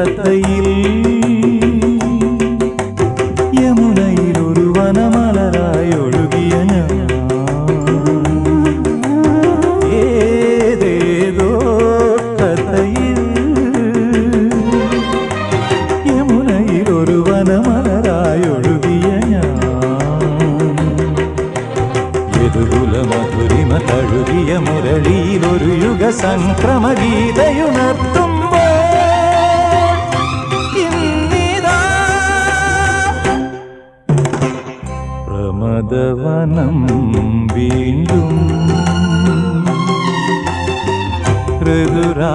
തത്തയിൽ യമുനയിലൊരു വനമലരായി ഒഴുകിയ ഞാൻ ഏതേതോ തത്തയിൽ യമുനയിലൊരു വനമലരായി ഒഴുകിയ ഞാൻ യദുകുലമധുരിമ തഴുകിയ മുരളിയിലൊരു യുഗ സംക്രമ ഗീതയുണർത്തുമ്പോൾ ഇന്നിതാ പ്രമദവനം വീണ്ടും ഋതുരാ